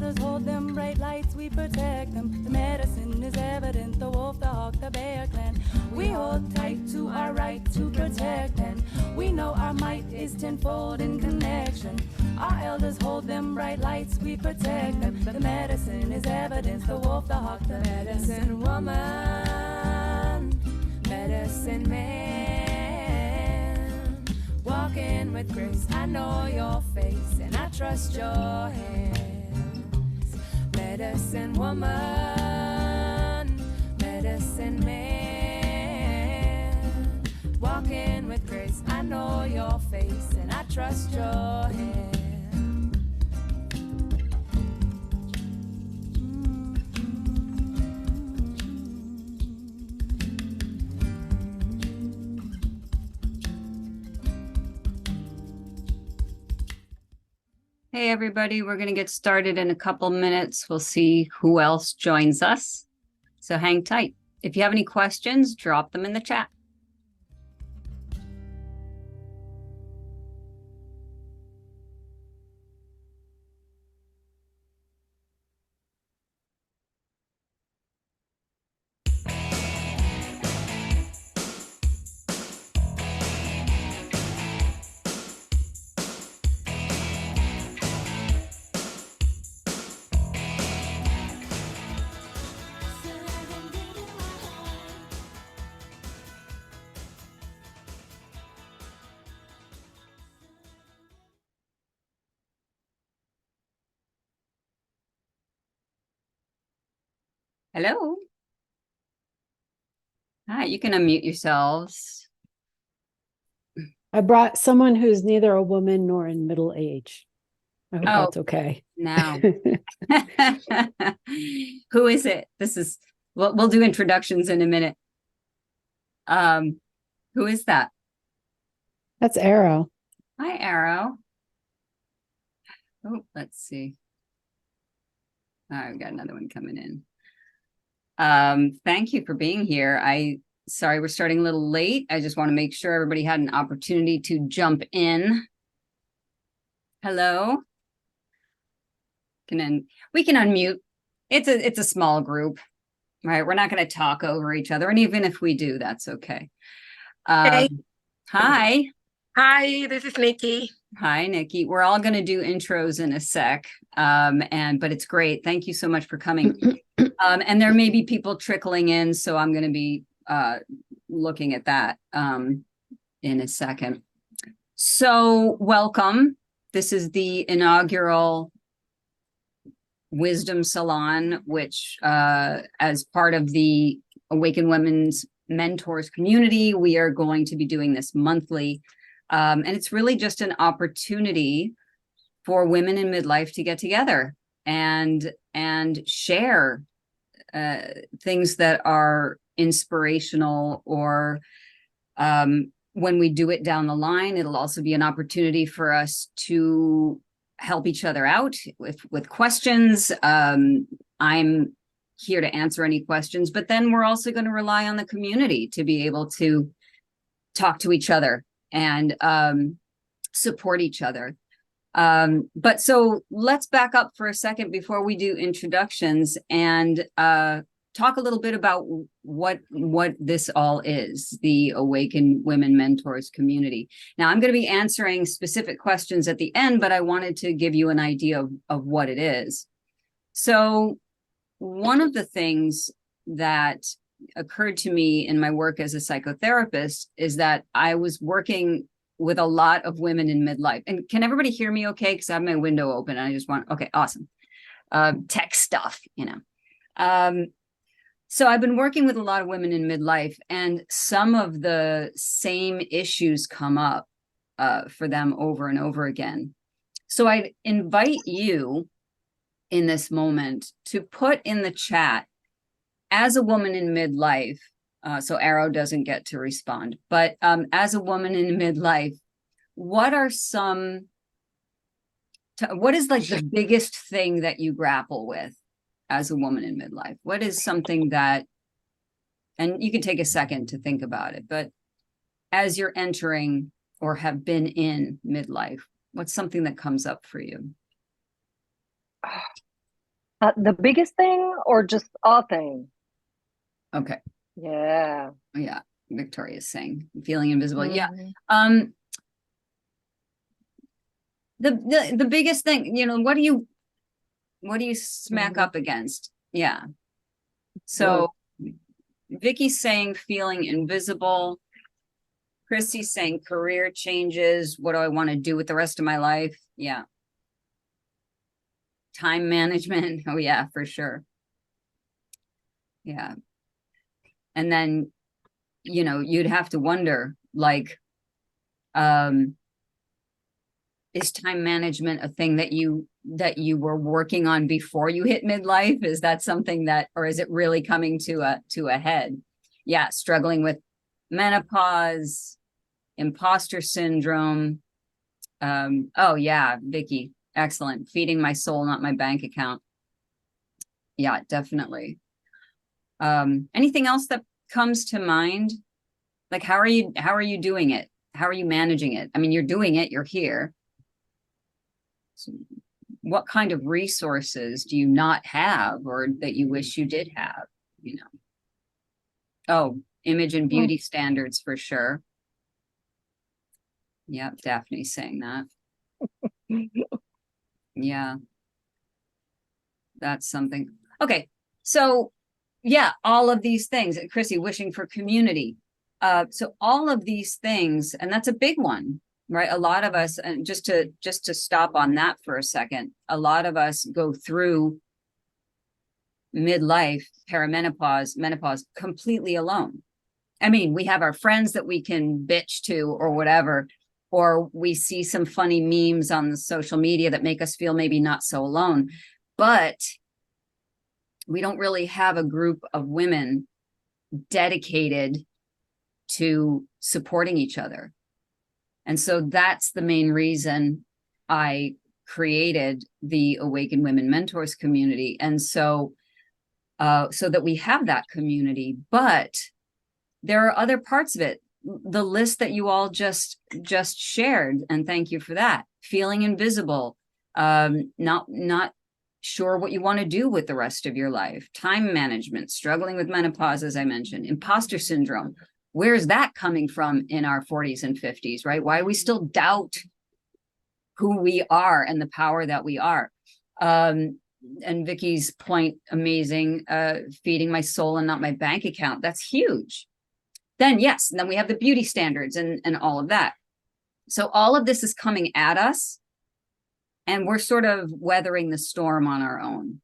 elders hold them bright lights, we protect them. The medicine is evident, the wolf, the hawk, the bear clan. We hold tight to our right to protect, and we know our might is tenfold in connection. Our elders hold them bright lights, we protect them. The medicine is evidence, the wolf, the hawk, the medicine woman, medicine man. Walking with grace, I know your face and I trust your hands. Medicine woman, medicine man. Walking with grace, I know your face and I trust your hands. Hey, everybody, we're going to get started in a couple minutes. We'll see who else joins us. So hang tight. If you have any questions, drop them in the chat. Hello. Hi, you can unmute yourselves. I brought someone who's neither a woman nor in middle age. I hope that's okay. Now. Who is it? We'll do introductions in a minute. Who is that? That's Arrow. Hi, Arrow. Oh, let's see. I've got another one coming in. Thank you for being here. Sorry, we're starting a little late. I just want to make sure everybody had an opportunity to jump in. Hello. We can unmute. It's a small group, right? We're not going to talk over each other. And even if we do, that's okay. Hey. Hi. Hi, this is Nikki. Hi, Nikki. We're all going to do intros in a sec. But it's great. Thank you so much for coming. And there may be people trickling in, so I'm going to be looking at that in a second. So welcome. This is the inaugural Wisdom Salon, which as part of the Awaken Women's Mentors community, we are going to be doing this monthly. And it's really just an opportunity for women in midlife to get together and share things that are inspirational, or when we do it down the line, it'll also be an opportunity for us to help each other out with questions. I'm here to answer any questions, but then we're also going to rely on the community to be able to talk to each other and support each other. But so let's back up for a second before we do introductions and talk a little bit about what this all is, the Awaken Women Mentors community. Now, I'm going to be answering specific questions at the end, but I wanted to give you an idea of what it is. So one of the things that occurred to me in my work as a psychotherapist is that I was working with a lot of women in midlife. And can everybody hear me okay? Because I have my window open and I just want, okay, awesome. Tech stuff, So I've been working with a lot of women in midlife, and some of the same issues come up for them over and over again. So I invite you in this moment to put in the chat, as a woman in midlife, so Arrow doesn't get to respond, but as a woman in midlife, what is like the biggest thing that you grapple with as a woman in midlife? What is something that, and you can take a second to think about it, but as you're entering or have been in midlife, what's something that comes up for you? The biggest thing or just a thing? Okay. Yeah. Yeah. Victoria's saying feeling invisible. Yeah. Mhm. The biggest thing, what do you smack Mhm. up against? Yeah. So Vicky's saying feeling invisible. Chrissy's saying career changes. What do I want to do with the rest of my life? Yeah. Time management. Oh yeah, for sure. Yeah. And then, you'd have to wonder, like, is time management a thing that you were working on before you hit midlife? Is that something that, or is it really coming to a head? Yeah, struggling with menopause, imposter syndrome. Oh yeah, Vicky, excellent. Feeding my soul, not my bank account. Yeah, definitely. Anything else that comes to mind? Like, how are you doing it? How are you managing it? I mean, you're doing it, you're here. So what kind of resources do you not have or that you wish you did have, Oh, image and beauty standards for sure. Yep, Daphne's saying that. Yeah. That's something. Okay. So yeah, all of these things, Chrissy, wishing for community. So all of these things, and that's a big one, right? A lot of us, and just to stop on that for a second, a lot of us go through midlife, perimenopause, menopause completely alone. I mean, we have our friends that we can bitch to or whatever, or we see some funny memes on the social media that make us feel maybe not so alone. But we don't really have a group of women dedicated to supporting each other. And so that's the main reason I created the Awaken Women Mentors community. And so that we have that community, but there are other parts of it. The list that you all just shared, and thank you for that. Feeling invisible, not sure what you want to do with the rest of your life. Time management, struggling with menopause, as I mentioned. Imposter syndrome. Where's that coming from in our 40s and 50s, right? Why do we still doubt who we are and the power that we are? And Vicky's point, amazing, feeding my soul and not my bank account. That's huge. Then yes, and then we have the beauty standards and all of that. So all of this is coming at us, and we're sort of weathering the storm on our own,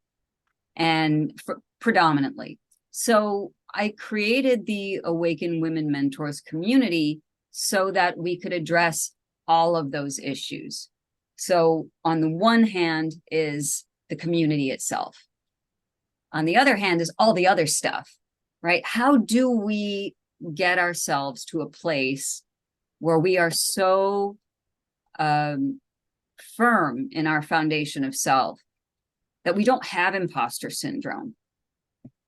and predominantly. So I created the Awaken Women Mentors community so that we could address all of those issues. So on the one hand is the community itself. On the other hand is all the other stuff, right? How do we get ourselves to a place where we are so firm in our foundation of self that we don't have imposter syndrome,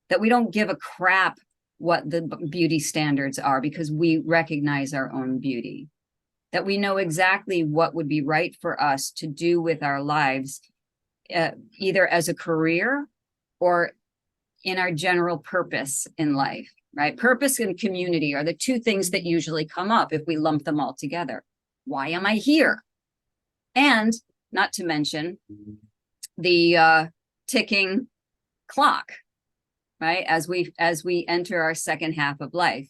that we don't give a crap what the beauty standards are because we recognize our own beauty, that we know exactly what would be right for us to do with our lives, either as a career or in our general purpose in life, right? Purpose and community are the two things that usually come up if we lump them all together. Why am I here? And not to mention the ticking clock, right? As we enter our second half of life.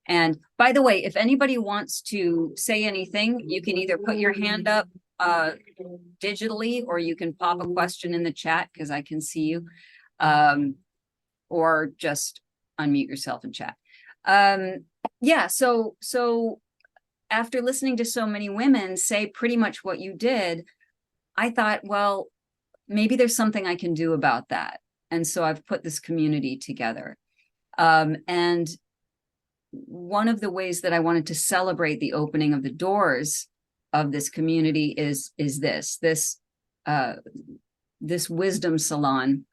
And by the way, if anybody wants to say anything, you can either put your hand up digitally, or you can pop a question in the chat because I can see you, or just unmute yourself and chat. Yeah, so after listening to so many women say pretty much what you did, I thought, well, maybe there's something I can do about that. And so I've put this community together. And one of the ways that I wanted to celebrate the opening of the doors of this community is this wisdom salon.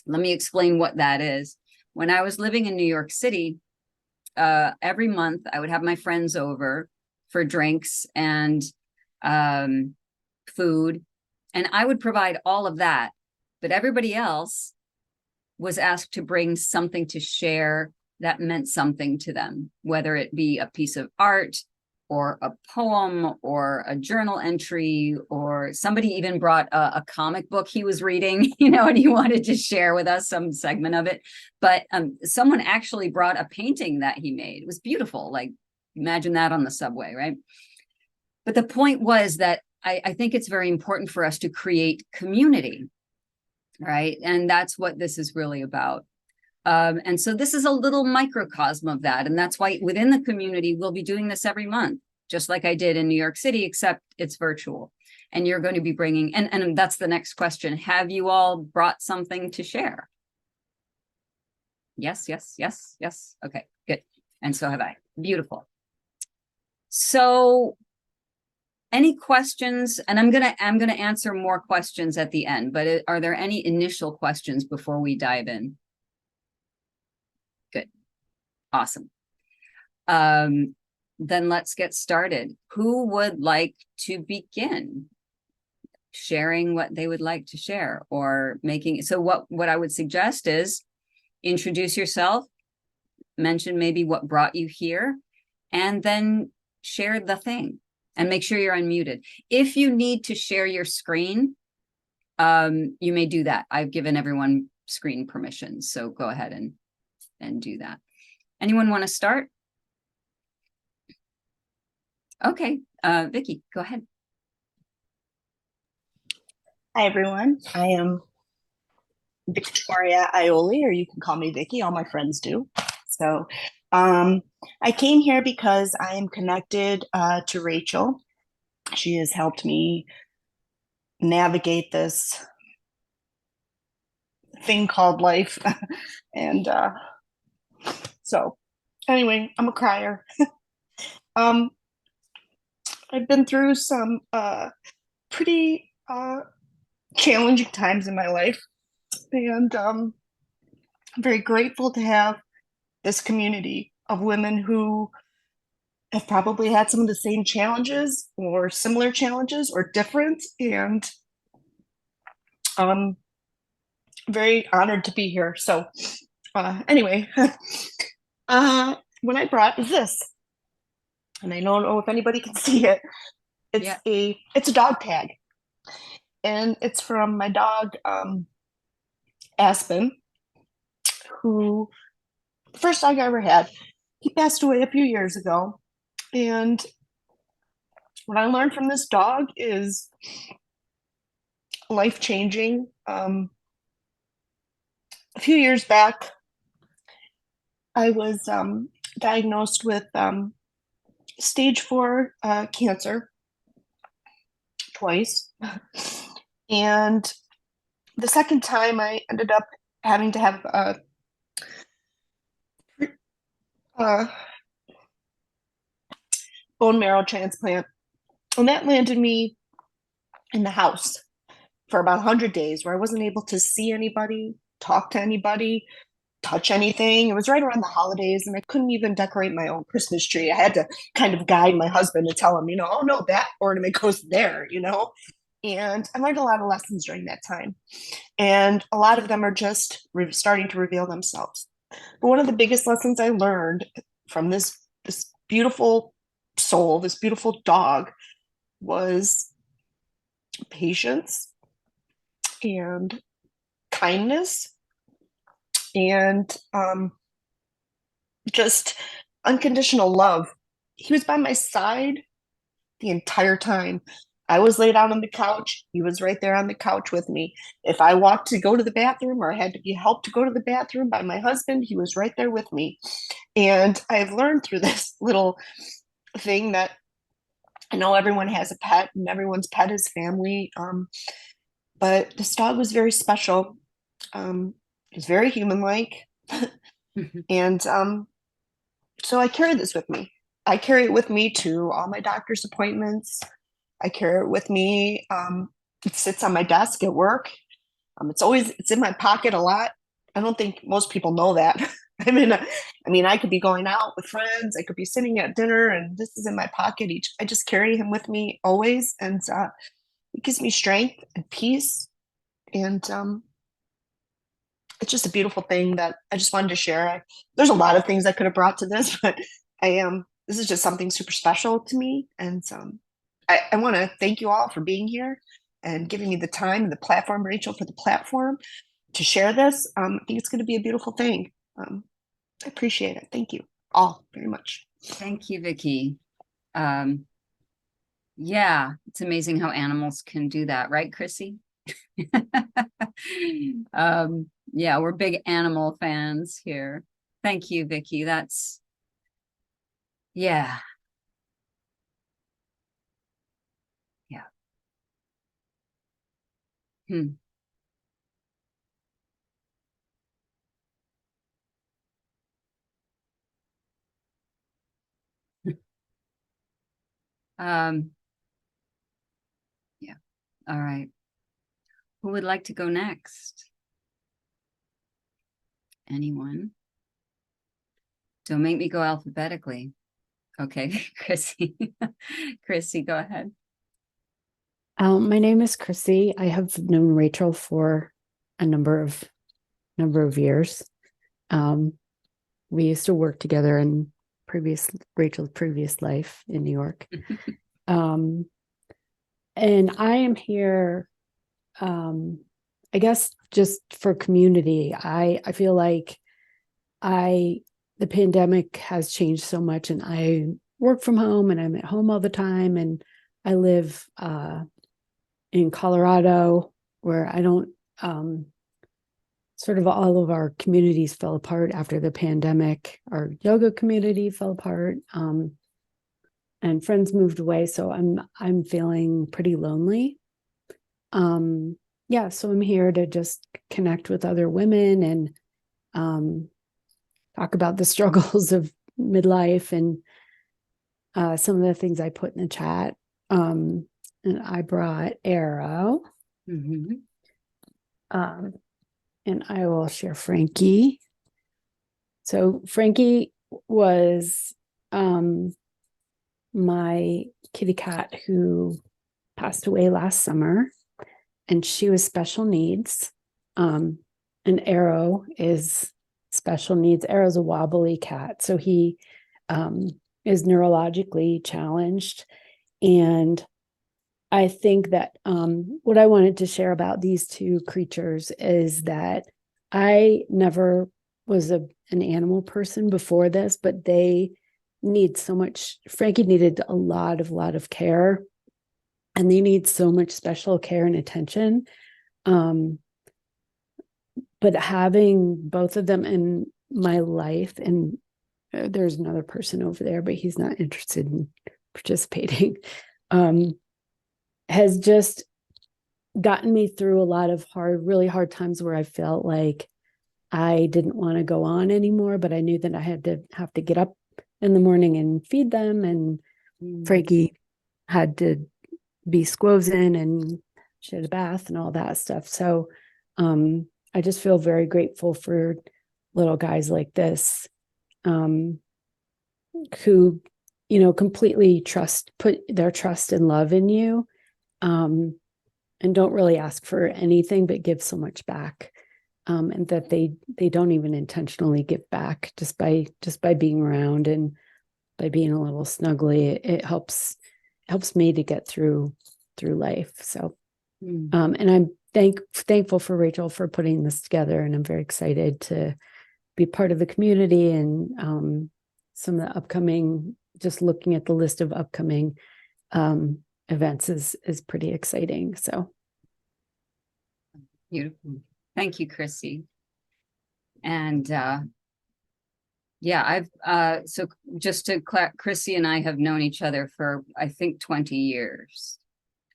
Let me explain what that is. When I was living in New York City, every month I would have my friends over for drinks and food, and I would provide all of that. but everybody else was asked to bring something to share that meant something to them, whether it be a piece of art or a poem or a journal entry, or somebody even brought a comic book he was reading, and he wanted to share with us some segment of it. But someone actually brought a painting that he made. It was beautiful. Like, imagine that on the subway, right? But the point was that I think it's very important for us to create community, right? And that's what this is really about. And so this is a little microcosm of that. And that's why within the community, we'll be doing this every month, just like I did in New York City, except it's virtual. And you're going to be bringing, and that's the next question. Have you all brought something to share? Yes, yes, yes, yes. Okay, good. And so have I. Beautiful. So any questions? And I'm gonna answer more questions at the end, but are there any initial questions before we dive in? Good. Awesome. Then let's get started. Who would like to begin sharing what they would like to share, or making? So what I would suggest is introduce yourself, mention maybe what brought you here, and then share the thing, and make sure you're unmuted. If you need to share your screen, you may do that. I've given everyone screen permission, so go ahead and do that. Anyone want to start? Okay, Vicky, go ahead. Hi, everyone. I am Victoria Ioli, or you can call me Vicky. All my friends do. So I came here because I am connected to Rachel. She has helped me navigate this thing called life. And so anyway, I'm a crier. I've been through some pretty challenging times in my life, and I'm very grateful to have this community of women who have probably had some of the same challenges or similar challenges or different, and I'm very honored to be here. So anyway, what I brought is this, and I don't know if anybody can see it. It's a dog tag, and it's from my dog Aspen, who, the first dog I ever had. He passed away a few years ago, and what I learned from this dog is life-changing. A few years back, I was diagnosed with stage 4 cancer twice. And the second time I ended up having to have a bone marrow transplant. And that landed me in the house for about 100 days, where I wasn't able to see anybody, talk to anybody, touch anything. It was right around the holidays, and I couldn't even decorate my own Christmas tree. I had to kind of guide my husband and tell him, oh no, that ornament goes there, And I learned a lot of lessons during that time. And a lot of them are just starting to reveal themselves. But one of the biggest lessons I learned from this beautiful soul, this beautiful dog, was patience and kindness and just unconditional love. He was by my side the entire time. I was laid out on the couch. He was right there on the couch with me. If I walked to go to the bathroom, or I had to be helped to go to the bathroom by my husband, he was right there with me. And I've learned through this little thing that I know everyone has a pet, and everyone's pet is family. But this dog was very special. It was very human-like. And so I carry this with me. I carry it with me to all my doctor's appointments. I carry it with me. It sits on my desk at work. It's in my pocket a lot. I don't think most people know that. I mean, I could be going out with friends. I could be sitting at dinner, and this is in my pocket. I just carry him with me always, and it gives me strength and peace. And it's just a beautiful thing that I just wanted to share. There's a lot of things I could have brought to this, but this is just something super special to me. And so I want to thank you all for being here and giving me the time and the platform, Rachel, for the platform to share this. I think it's going to be a beautiful thing. I appreciate it. Thank you all very much. Thank you, Vicky. Yeah, it's amazing how animals can do that, right, Chrissy? Yeah, we're big animal fans here. Thank you, Vicky. That's, yeah. Yeah. Hmm. Yeah. All right. Who would like to go next? Anyone? Don't make me go alphabetically. Okay, Chrissy. Chrissy, go ahead. My name is Chrissy. I have known Rachel for a number of years. We used to work together in Rachel's previous life in New York. And I am here, I guess, just for community. I feel like the pandemic has changed so much, and I work from home and I'm at home all the time, and I live in Colorado, where I don't sort of all of our communities fell apart after the pandemic. Our yoga community fell apart, and friends moved away. So I'm feeling pretty lonely. Yeah, so I'm here to just connect with other women and talk about the struggles of midlife and some of the things I put in the chat. And I brought Arrow. Mm-hmm. And I will share Frankie. So Frankie was my kitty cat who passed away last summer, and she was special needs. And Arrow is special needs. Arrow's a wobbly cat, so he is neurologically challenged. And I think that what I wanted to share about these two creatures is that I never was an animal person before this, but they need so much. Frankie needed a lot of care, and they need so much special care and attention. But having both of them in my life, and there's another person over there, but he's not interested in participating, has just gotten me through a lot of really hard times where I felt like I didn't want to go on anymore, but I knew that I had to get up in the morning and feed them. And Frankie had to be squozen and she had a bath and all that stuff. So I just feel very grateful for little guys like this, who, completely put their trust and love in you, and don't really ask for anything, but give so much back. And that they don't even intentionally give back, just by being around and by being a little snuggly. It helps me to get through life. So, and I'm thankful for Rachel for putting this together, and I'm very excited to be part of the community and some of the upcoming. Just looking at the list of upcoming events is pretty exciting. So Beautiful. Thank you, Chrissy. And yeah, so just to Chrissy and I have known each other for, I think, 20 years.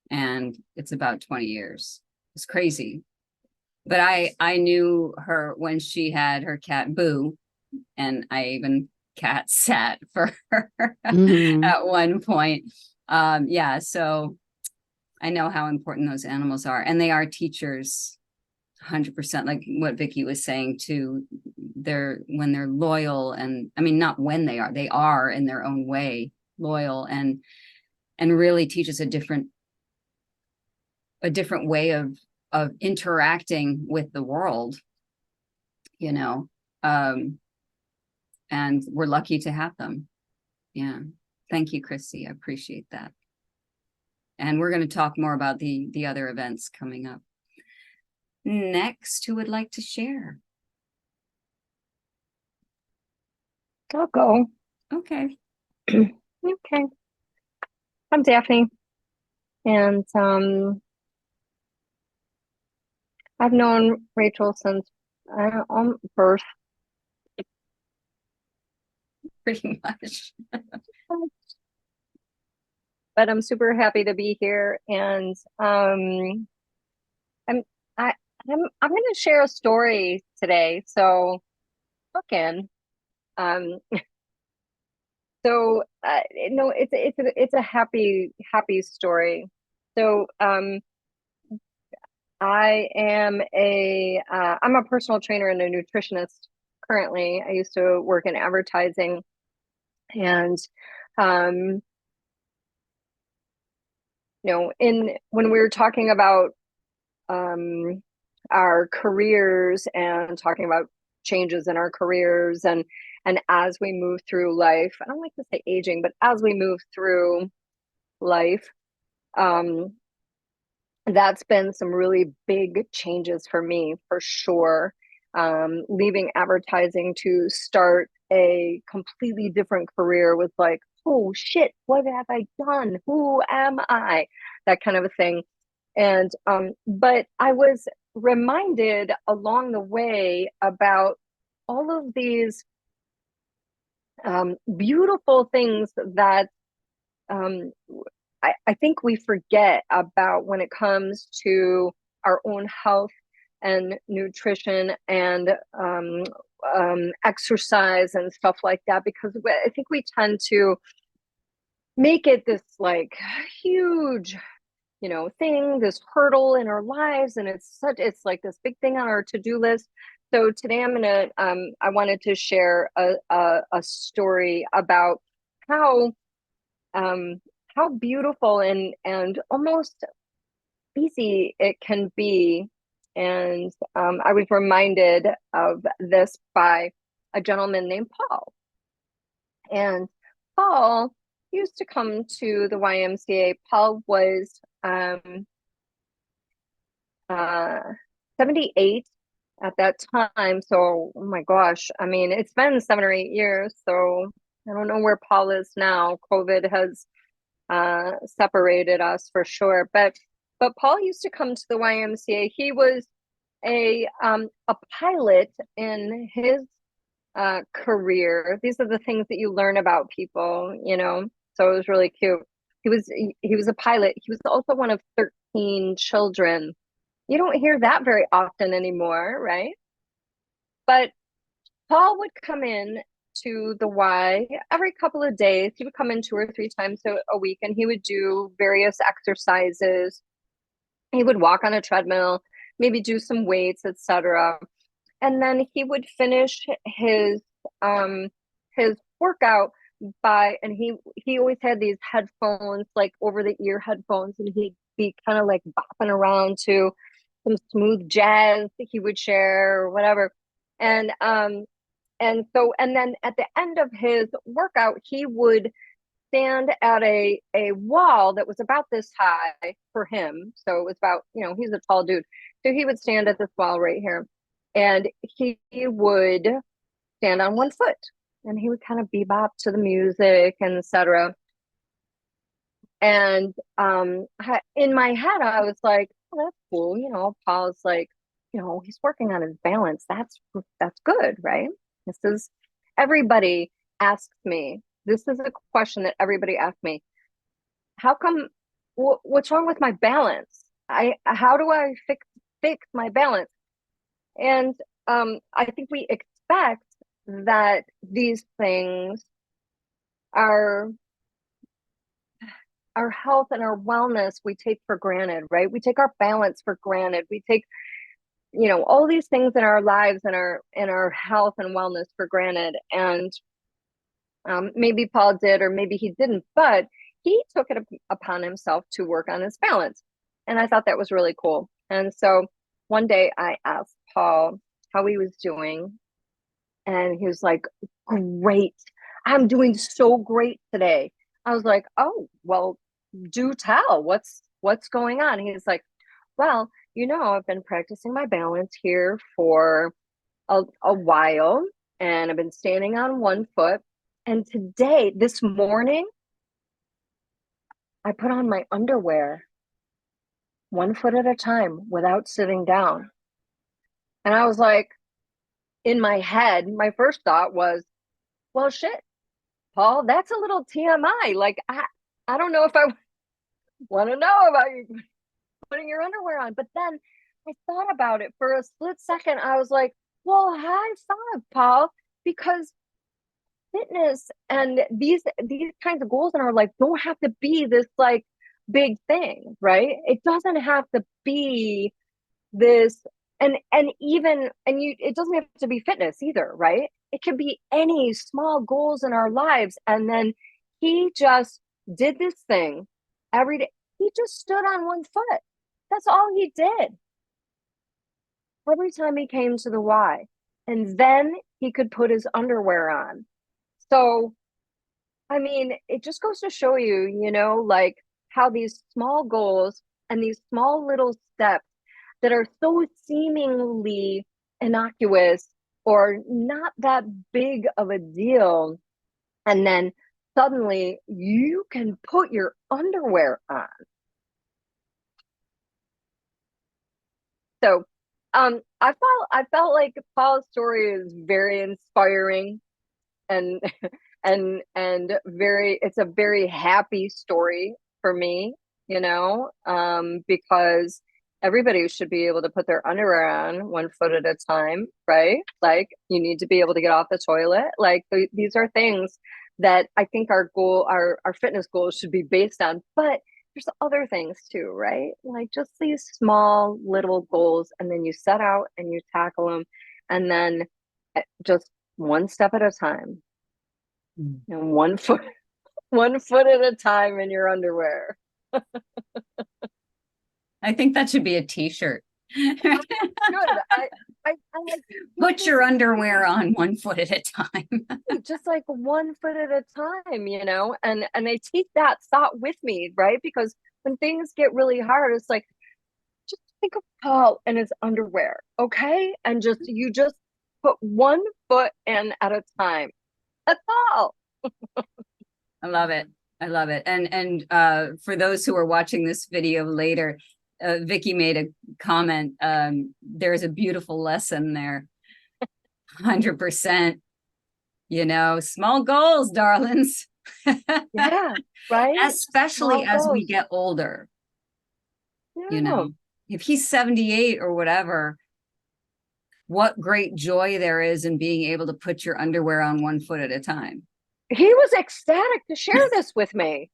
And it's about 20 years. It's crazy. But I knew her when she had her cat Boo, and I even cat sat for her at one point. Yeah, so I know how important those animals are, and they are teachers. 100%, like what Vicky was saying too. When they're loyal, and I mean, not when they are in their own way loyal, and really teaches a different way of interacting with the world. you know, and we're lucky to have them. Yeah. Thank you, Christy. I appreciate that. And we're going to talk more about the other events coming up. Next, who would like to share? I'll go. Okay. Okay. I'm Daphne. And I've known Rachel since birth. Pretty much. But I'm super happy to be here, and I'm going to share a story today. So, look in. So no, it's a happy story. So I am I'm a personal trainer and a nutritionist currently. I used to work in advertising, and when we were talking about our careers and talking about changes in our careers, and as we move through life, I don't like to say aging, but as we move through life, that's been some really big changes for me, for sure. Leaving advertising to start a completely different career was like, oh shit, what have I done? Who am I? That kind of a thing. And but I was reminded along the way about all of these beautiful things that I think we forget about when it comes to our own health and nutrition and exercise and stuff like that, because I think we tend to make it this like huge thing, this hurdle in our lives, and it's like this big thing on our to-do list. So today I wanted to share a story about how beautiful and almost easy it can be. And I was reminded of this by a gentleman named Paul. And Paul used to come to the YMCA. Paul was 78 at that time. So, oh my gosh, I mean, it's been 7 or 8 years. So I don't know where Paul is now. COVID has separated us for sure. But Paul used to come to the YMCA. He was a pilot in his career. These are the things that you learn about people, So it was really cute. He was a pilot. He was also one of 13 children. You don't hear that very often anymore, right? But Paul would come in to the Y every couple of days. He would come in 2 or 3 times a week, and he would do various exercises. He would walk on a treadmill, maybe do some weights, etc. And then he would finish his workout and he always had these headphones, like over the ear headphones, and he'd be kind of like bopping around to some smooth jazz that he would share or whatever. And then at the end of his workout, he would stand at a wall that was about this high for him. So it was about, he's a tall dude. So he would stand at this wall right here, and he would stand on one foot, and he would kind of bebop to the music and etc. And in my head, I was like, oh, that's cool. Paul's like, he's working on his balance. That's good, right? Everybody asks me, this is a question that everybody asks me. How come, what's wrong with my balance? How do I fix my balance? And I think we expect that these things, our health and our wellness, we take for granted, right? We take our balance for granted. We take, all these things in our lives and our health and wellness for granted. And maybe Paul did, or maybe he didn't, but he took it upon himself to work on his balance. And I thought that was really cool. And so one day I asked Paul, how he was doing. And he was like, great. I'm doing so great today. I was like, oh, well, do tell. What's going on? He's like, well, I've been practicing my balance here for a while, and I've been standing on one foot. And today, this morning, I put on my underwear one foot at a time without sitting down. And I was like, in my head, my first thought was, well, shit, Paul, that's a little TMI. Like, I don't know if I want to know about you putting your underwear on. But then I thought about it for a split second. I was like, well, high five, Paul, because fitness and these kinds of goals in our life don't have to be this like big thing, right? It doesn't have to be this, and it doesn't have to be fitness either, right? It can be any small goals in our lives. And then he just did this thing every day. He just stood on one foot. That's all he did every time he came to the Y. And then he could put his underwear on. So, I mean, it just goes to show you, like how these small goals and these small little steps that are so seemingly innocuous or not that big of a deal, and then suddenly you can put your underwear on. So I felt like Paul's story is very inspiring, and it's a very happy story for me, because everybody should be able to put their underwear on one foot at a time, right? Like, you need to be able to get off the toilet. Like, these are things that I think our fitness goals should be based on. But there's other things too, right? Like just these small little goals, and then you set out and you tackle them, and then just one step at a time, and one foot at a time in your underwear. I think that should be a t-shirt. Good. I like, put your underwear on one foot at a time. just like one foot at a time, and I take that thought with me, right? Because when things get really hard, it's like, just think of Paul and his underwear, okay? And you just put one foot in at a time. That's all. I love it. And for those who are watching this video later, Vicky made a comment. There's a beautiful lesson there. 100%. Small goals, darlings. Yeah, right. Especially as we get older. Yeah. If he's 78 or whatever, what great joy there is in being able to put your underwear on one foot at a time. He was ecstatic to share this with me.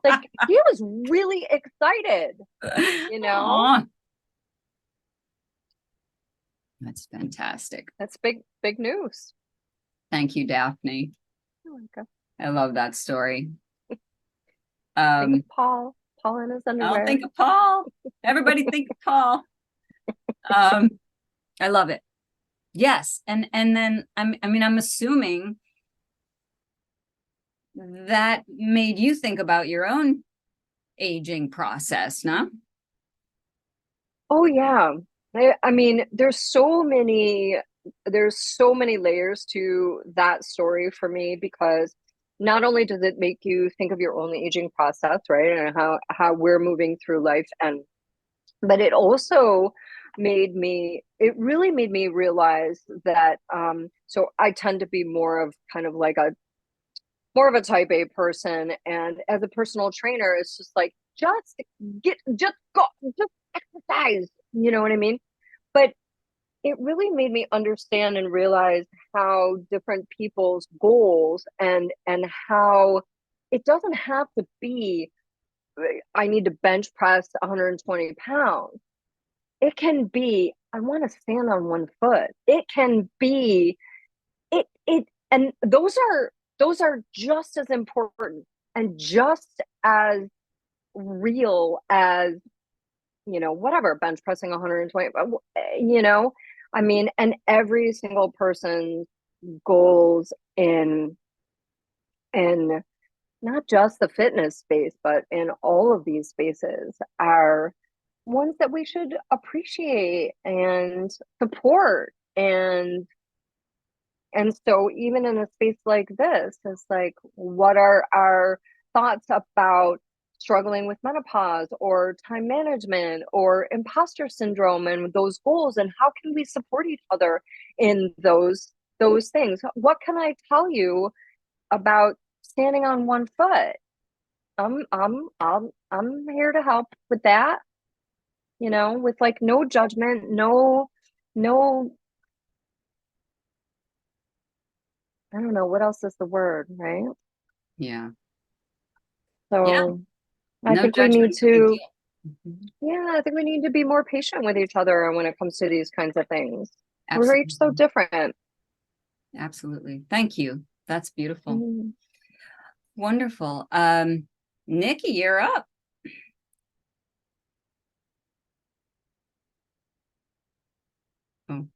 Like, he was really excited, Aww. That's fantastic. That's big news. Thank you, Daphne. You're welcome. I love that story. Think of Paul and his underwear. I'll think of Paul. Everybody think of Paul. I love it. Yes. And then I'm assuming that made you think about your own aging process, no? Oh yeah. I mean, there's so many layers to that story for me, because not only does it make you think of your own aging process, right? And how we're moving through life, but it also really made me realize that so I tend to be more of a type A person, and as a personal trainer, it's just like, just exercise, you know what I mean? But it really made me understand and realize how different people's goals and how it doesn't have to be, I need to bench press 120 pounds. It can be, I want to stand on one foot. It can be and those are just as important and just as real as, whatever, bench pressing 120, I mean, and every single person's goals in not just the fitness space, but in all of these spaces are ones that we should appreciate and support. And so even in a space like this, it's like, what are our thoughts about struggling with menopause or time management or imposter syndrome and those goals, and how can we support each other in those things? What can I tell you about standing on one foot? I'm here to help with that, you know, with like no judgment, no, I don't know what else is the word, right? Yeah. So I No think we need judgment's a big to, deal. Mhm. yeah, I think we need to be more patient with each other when it comes to these kinds of things. We're each so Absolutely. different. Absolutely. Thank you. That's beautiful. Mhm. Wonderful. Nikki, you're up. Oh.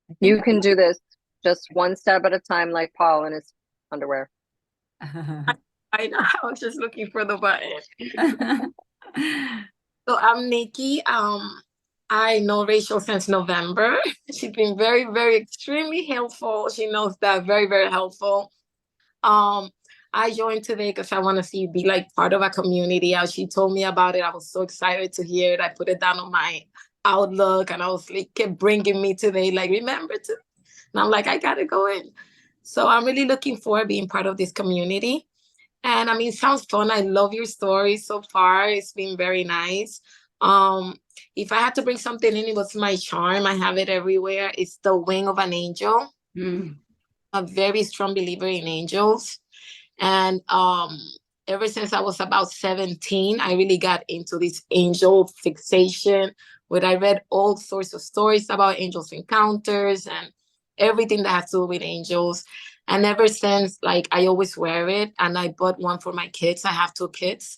I think You can do this just one step at a time, like Paul in his underwear. I know. I was just looking for the button. So I'm Nikki. I know Rachel since November. She's been very, very extremely helpful. She knows that, very, very helpful. Um, I joined today because I want to see be like part of a community. As she told me about it, I was so excited to hear it. I put it down on my Outlook, and I was like, kept bringing me today, like remember to. And I'm like, I gotta go in. So I'm really looking forward to being part of this community. And I mean, it sounds fun. I love your story so far. It's been very nice. Um, if I had to bring something in, it was my charm. I have it everywhere. It's the wing of an angel. Mm. A very strong believer in angels. And ever since I was about 17, I really got into this angel fixation where I read all sorts of stories about angels encounters and everything that has to do with angels. And ever since, like, I always wear it. And I bought one for my kids. I have 2 kids.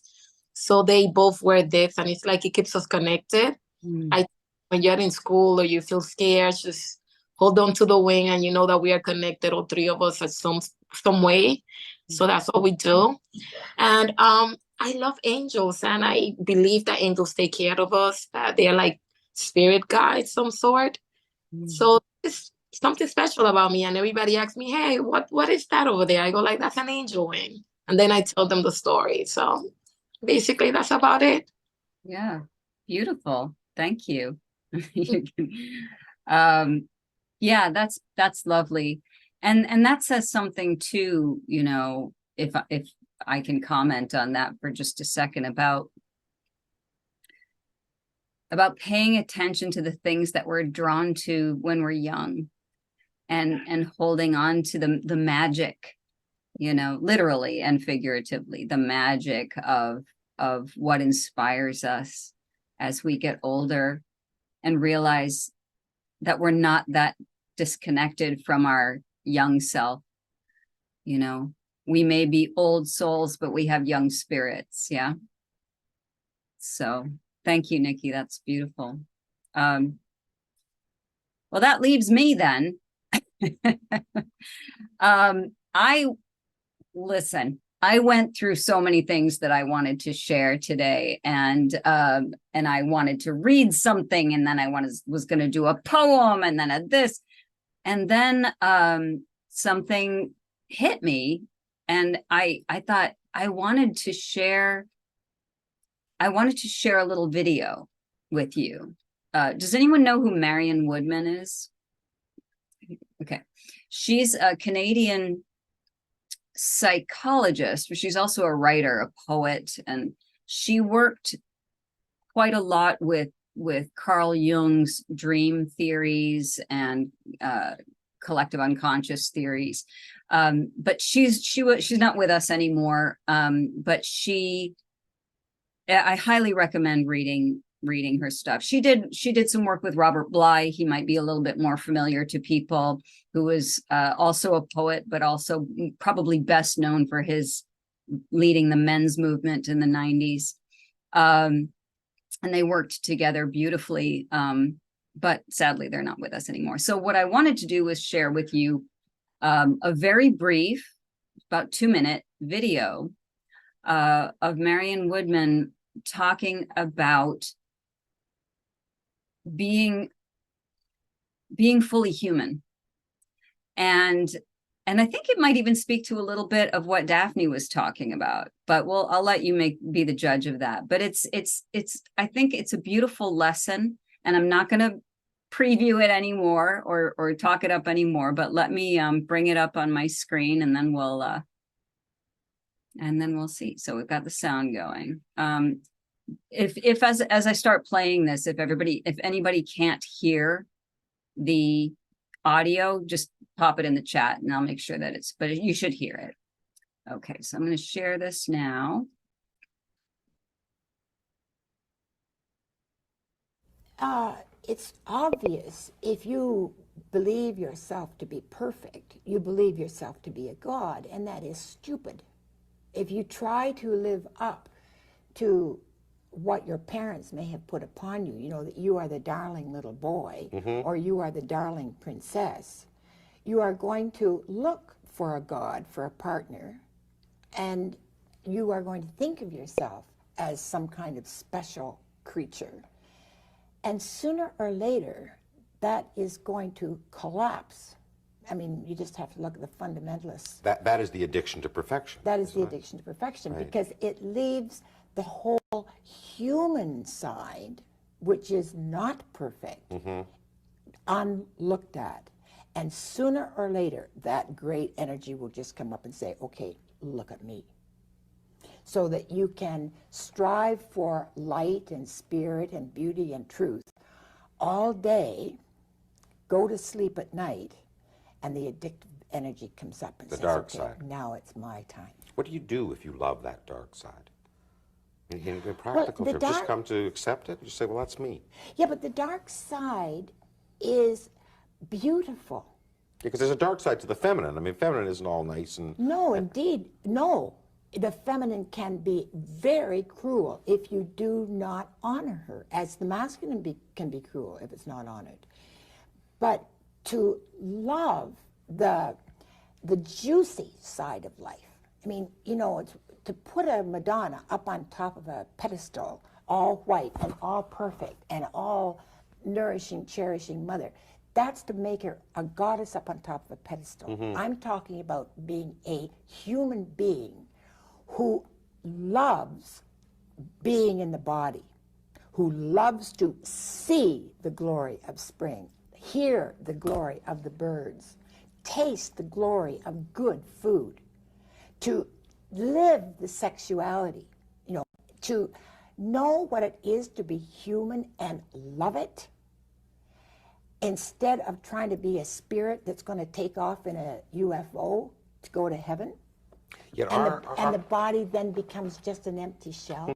So they both wear this, and it's like it keeps us connected. Mm. I When you're in school or you feel scared, just hold on to the wing, and you know that we are connected, all three of us, at some way. So that's what we do. And I love angels, and I believe that angels take care of us. They're like spirit guides, some sort. Mm. So it's something special about me. And everybody asks me, "Hey, what is that over there?" I go like, "That's an angel wing." And then I tell them the story. So basically, that's about it. Yeah. Beautiful. Thank you. You can- um, yeah, that's lovely. And that says something too, you know, if I can comment on that for just a second about paying attention to the things that we're drawn to when we're young, and holding on to the magic, you know, literally and figuratively, the magic of what inspires us as we get older, and realize that we're not that disconnected from our young self. You know, we may be old souls, but we have young spirits. Yeah. So thank you, Nikki. That's beautiful. Well, that leaves me then. I went through so many things that I wanted to share today, and I wanted to read something, and then I was going to do a poem, and then this, and then something hit me, and I thought I wanted to share a little video with you. Does anyone know who Marion Woodman is? Okay, she's a Canadian psychologist, but she's also a writer, a poet, and she worked quite a lot with Carl Jung's dream theories and collective unconscious theories. But she's not with us anymore. But I highly recommend reading her stuff. She did some work with Robert Bly. He might be a little bit more familiar to people, who was also a poet, but also probably best known for his leading the men's movement in the 90s. And they worked together beautifully. But sadly, they're not with us anymore. So what I wanted to do was share with you a very brief, about 2-minute video of Marion Woodman talking about being fully human. And I think it might even speak to a little bit of what Daphne was talking about, but I'll let you be the judge of that. But it's I think it's a beautiful lesson, and I'm not going to preview it anymore or talk it up anymore, but let me bring it up on my screen, and then we'll see. So we've got the sound going. If as I start playing this, if anybody can't hear the audio, just pop it in the chat and I'll make sure that but you should hear it. Okay, so I'm going to share this now. It's obvious if you believe yourself to be perfect, you believe yourself to be a god, and that is stupid. If you try to live up to what your parents may have put upon you, you know, that you are the darling little boy, or you are the darling princess, you are going to look for a god, for a partner, and you are going to think of yourself as some kind of special creature. And sooner or later, that is going to collapse. I mean, you just have to look at the fundamentalists. That is the addiction to perfection. That is the addiction to perfection, right. Because it leaves the whole human side, which is not perfect, unlooked at. And sooner or later, that great energy will just come up and say, okay, look at me. So that you can strive for light and spirit and beauty and truth all day, go to sleep at night, and the addictive energy comes up and says, dark okay, side. Now it's my time. What do you do if you love that dark side? In practical terms, just come to accept it? You say, well, that's me. Yeah, but the dark side is beautiful. Because there's a dark side to the feminine. I mean, feminine isn't all nice and... No, indeed, no. The feminine can be very cruel if you do not honor her, as the masculine can be cruel if it's not honored. But to love the juicy side of life, I mean, you know, it's, to put a Madonna up on top of a pedestal, all white and all perfect and all nourishing, cherishing mother, that's to make her a goddess up on top of a pedestal. I'm talking about being a human being who loves being in the body, who loves to see the glory of spring, hear the glory of the birds, taste the glory of good food, to live the sexuality, you know, to know what it is to be human and love it, instead of trying to be a spirit that's going to take off in a UFO to go to heaven. Yet And the body then becomes just an empty shell.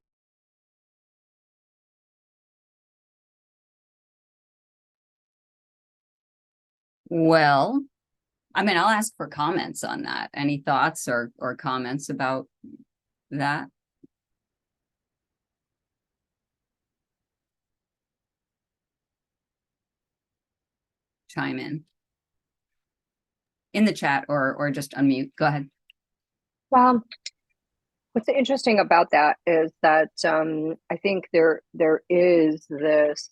Well, I mean, I'll ask for comments on that. Any thoughts or comments about that? Chime in the chat or just unmute. Go ahead. Well, what's interesting about that is that I think there is this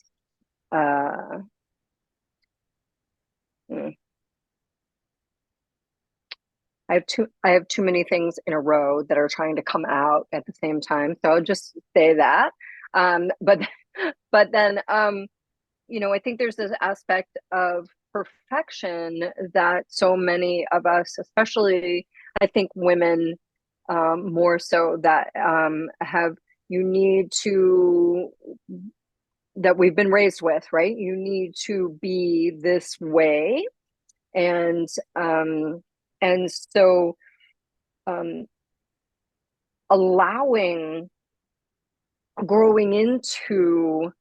I have too many things in a row that are trying to come out at the same time. So I'll just say that. But then you know, I think there's this aspect of perfection that so many of us, especially I think women more so, that that we've been raised with, right? You need to be this way. And so growing into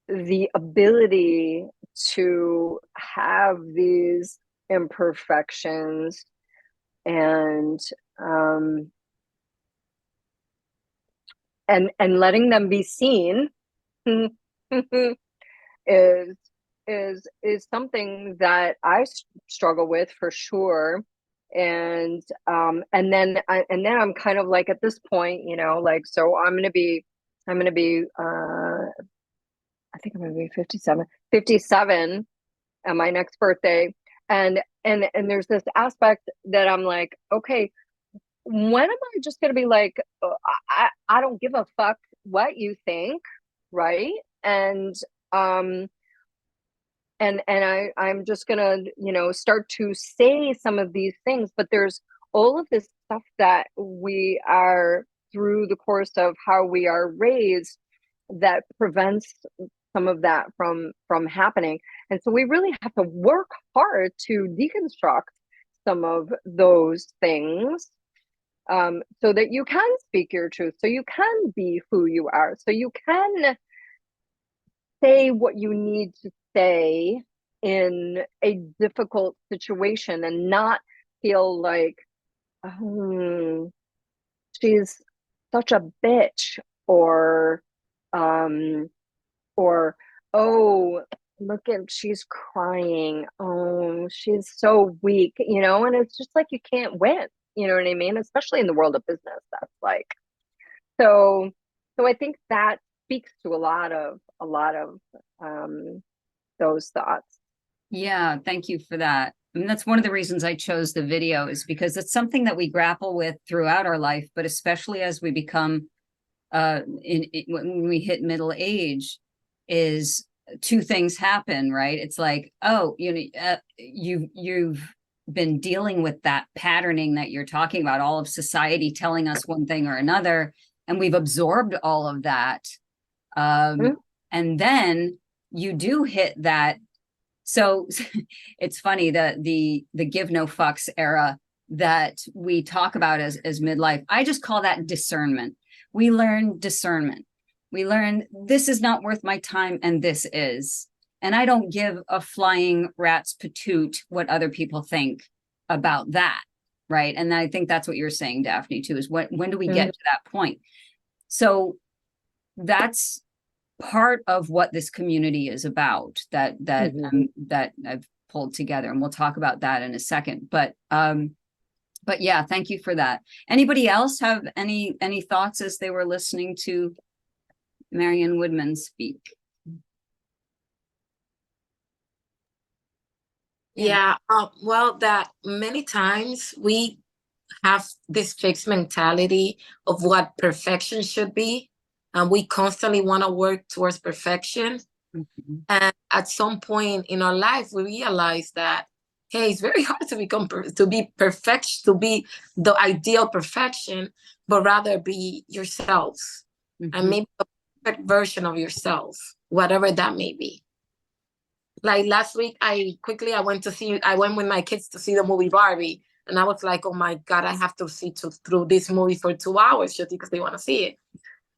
the ability to have these imperfections and and letting them be seen is something that I struggle with for sure. And then I'm kind of like at this point, like, so I'm gonna be I think I'm gonna be 57 at my next birthday. And there's this aspect that I'm like, okay, when am I just gonna be like, I don't give a fuck what you think, right? And I'm just gonna, start to say some of these things, but there's all of this stuff that we are through the course of how we are raised that prevents some of that from happening. And so we really have to work hard to deconstruct some of those things, so that you can speak your truth, so you can be who you are, so you can say what you need to say in a difficult situation and not feel like, oh, she's such a bitch, or oh, look at, she's crying, oh, she's so weak, and it's just like you can't win, you know what I mean? Especially in the world of business, that's like, so I think that speaks to a lot of those thoughts. Yeah, thank you for that. I mean, that's one of the reasons I chose the video, is because it's something that we grapple with throughout our life, but especially as we become when we hit middle age, is two things happen, right? It's like, oh, you've been dealing with that patterning that you're talking about, all of society telling us one thing or another, and we've absorbed all of that. And then you do hit that. So it's funny that the give no fucks era that we talk about as midlife, I just call that discernment. We learn discernment. We learn this is not worth my time and this is. And I don't give a flying rat's patoot what other people think about that, right? And I think that's what you're saying, Daphne, too, is when do we get to that point? So that's part of what this community is about, that I've pulled together, and we'll talk about that in a second. But yeah, thank you for that. Anybody else have any thoughts as they were listening to Marion Woodman speak? Yeah, well, that many times we have this fixed mentality of what perfection should be, and we constantly want to work towards perfection. And at some point in our life, we realize that, hey, it's very hard to be perfect, to be the ideal perfection, but rather be yourselves, and maybe a perfect version of yourself, whatever that may be. Like last week, I went with my kids to see the movie Barbie, and I was like, oh my God, I have to see through this movie for 2 hours just because they want to see it.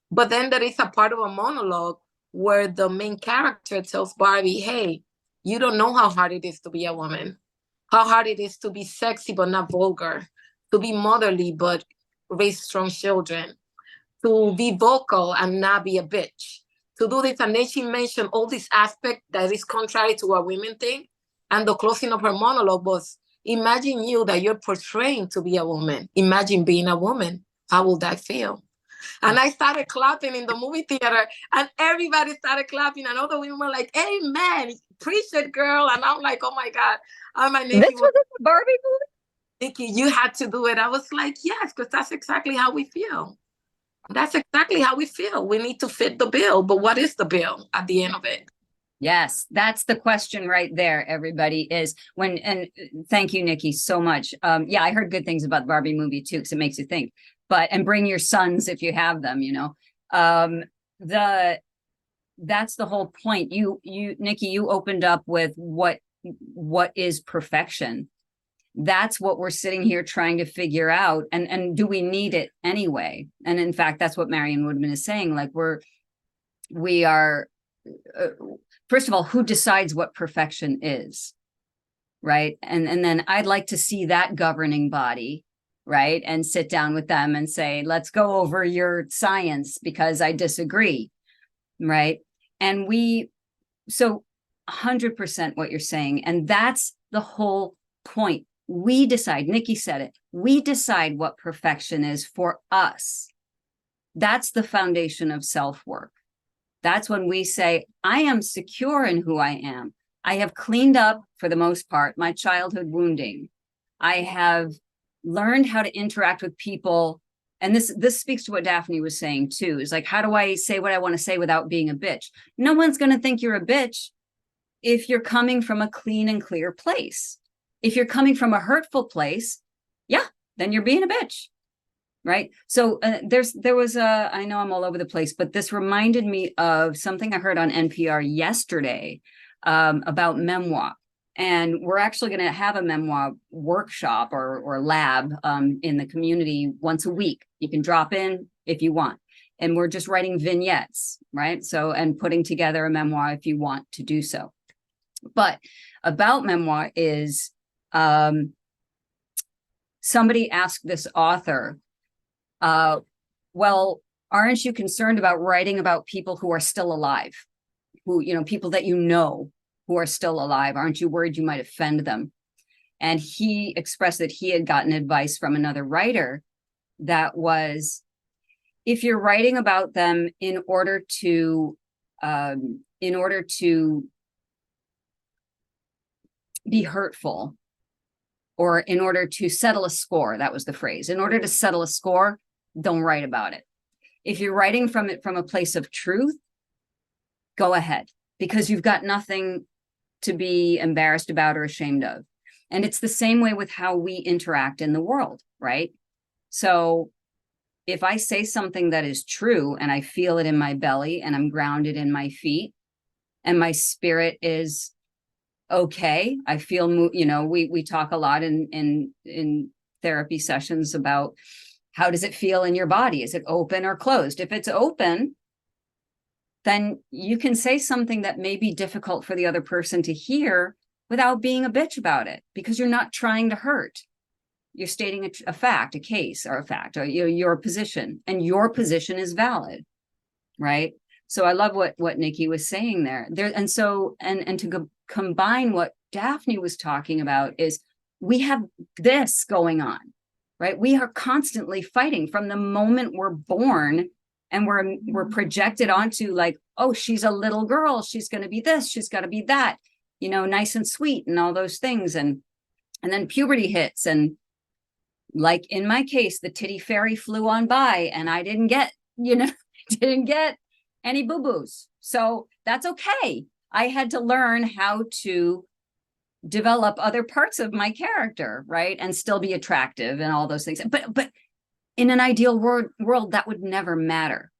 But then there is a part of a monologue where the main character tells Barbie, hey, you don't know how hard it is to be a woman, how hard it is to be sexy but not vulgar, to be motherly but raise strong children, to be vocal and not be a bitch, to do this. And then she mentioned all this aspect that is contrary to what women think. And the closing of her monologue was, imagine you that you're portraying to be a woman. Imagine being a woman. How would that feel? And I started clapping in the movie theater, and everybody started clapping, and all the women were like, amen, preach it, girl. And I'm like, oh my God. This was a Barbie movie? Nikki, you had to do it. I was like, yes, because that's exactly how we feel. That's exactly how we feel. We need to fit the bill. But what is the bill at the end of it? Yes, that's the question right there, everybody, is when, and thank you, Nikki, so much. Yeah, I heard good things about the Barbie movie too, because it makes you think. But, and bring your sons if you have them, that's the whole point. Nikki, you opened up with what is perfection. That's what we're sitting here trying to figure out. And do we need it anyway? And in fact, that's what Marion Woodman is saying. Like we are, first of all, who decides what perfection is, right? And then I'd like to see that governing body right? And sit down with them and say, let's go over your science because I disagree, right? And so 100% what you're saying. And that's the whole point. We decide, Nikki said it, we decide what perfection is for us. That's the foundation of self-work. That's when we say, I am secure in who I am. I have cleaned up, for the most part, my childhood wounding. I have learned how to interact with people. And this speaks to what Daphne was saying too, is like, how do I say what I want to say without being a bitch? No one's going to think you're a bitch if you're coming from a clean and clear place. If you're coming from a hurtful place, yeah, then you're being a bitch. Right. So there was I know I'm all over the place, but this reminded me of something I heard on NPR yesterday about memoir. And we're actually going to have a memoir workshop or lab in the community once a week. You can drop in if you want. And we're just writing vignettes, right? So, and putting together a memoir if you want to do so. But about memoir is somebody asked this author, well, aren't you concerned about writing about people who are still alive? Who, people that who are still alive? Aren't you worried you might offend them? And he expressed that he had gotten advice from another writer that was, if you're writing about them in order to be hurtful, or in order to settle a score, that was the phrase, in order to settle a score, don't write about it. If you're writing from a place of truth, go ahead, because you've got nothing to be embarrassed about or ashamed of. And it's the same way with how we interact in the world, right? So if I say something that is true and I feel it in my belly and I'm grounded in my feet and my spirit is okay, I feel, we talk a lot in therapy sessions about how does it feel in your body? Is it open or closed? If it's open, then you can say something that may be difficult for the other person to hear without being a bitch about it, because you're not trying to hurt. You're stating a fact, a case, or a fact, or your position, and your position is valid, right? So I love what Nikki was saying there. And to combine what Daphne was talking about is we have this going on, right? We are constantly fighting from the moment we're born. And we're projected onto like, oh, she's a little girl. She's going to be this. She's got to be that, nice and sweet and all those things. And then puberty hits. And like in my case, the titty fairy flew on by and I didn't get, didn't get any boo-boos. So that's okay. I had to learn how to develop other parts of my character, right? And still be attractive and all those things. But in an ideal world, that would never matter,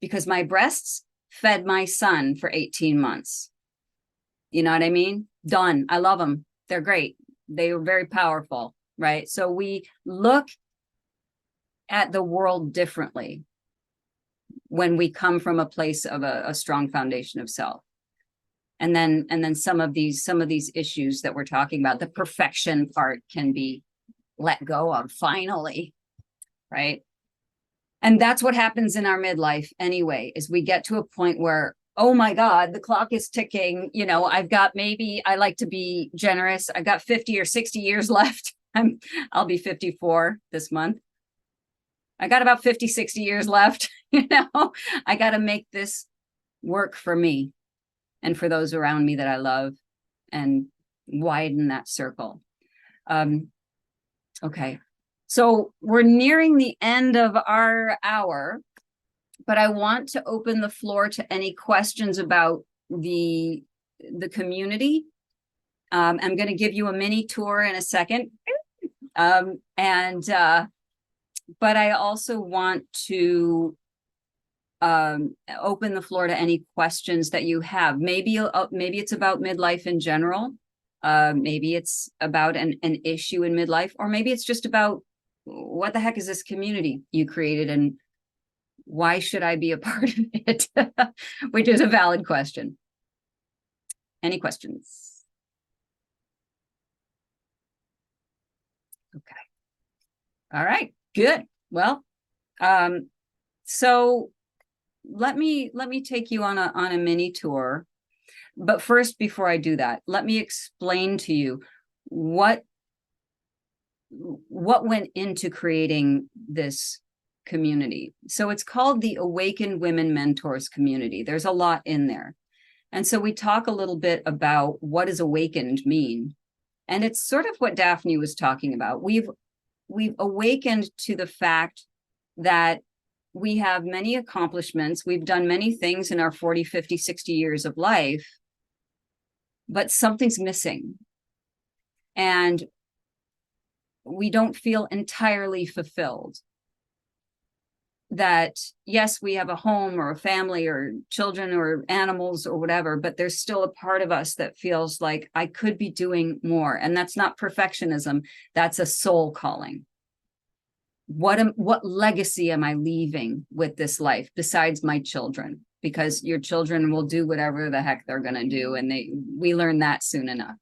because my breasts fed my son for 18 months. You know what I mean? Done. I love them. They're great. They were very powerful, right? So we look at the world differently when we come from a place of a strong foundation of self. And then some of these issues that we're talking about, the perfection part, can be let go of finally. Right. And that's what happens in our midlife anyway, is we get to a point where, oh my God, the clock is ticking. I've got, maybe, I like to be generous, I've got 50 or 60 years left. I'll be 54 this month. I got about 50, 60 years left. I got to make this work for me and for those around me that I love, and widen that circle. Okay. So we're nearing the end of our hour, but I want to open the floor to any questions about the community. I'm going to give you a mini tour in a second. But I also want to open the floor to any questions that you have. Maybe it's about midlife in general. Maybe it's about an issue in midlife, or maybe it's just about, what the heck is this community you created and why should I be a part of it? Which is a valid question. Any questions? Okay. All right, good. Well, so let me take you on a mini tour. But first, before I do that, let me explain to you what went into creating this community. So it's called the Awakened Women Mentors Community. There's a lot in there. And so we talk a little bit about what does awakened mean? And it's sort of what Daphne was talking about. We've awakened to the fact that we have many accomplishments. We've done many things in our 40, 50, 60 years of life, but something's missing. And we don't feel entirely fulfilled. That, yes, we have a home or a family or children or animals or whatever, but there's still a part of us that feels like I could be doing more. And that's not perfectionism. That's a soul calling. What legacy am I leaving with this life besides my children? Because your children will do whatever the heck they're going to do. And we learn that soon enough.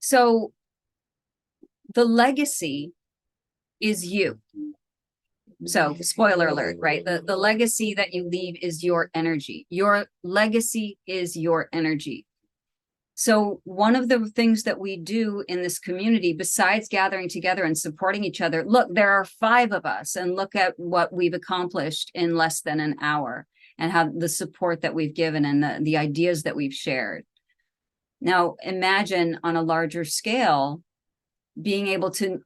So the legacy is you. So spoiler alert, right? The legacy that you leave is your energy. Your legacy is your energy. So one of the things that we do in this community, besides gathering together and supporting each other, look, there are 5 of us, and look at what we've accomplished in less than an hour, and how the support that we've given and the ideas that we've shared. Now, imagine on a larger scale, being able to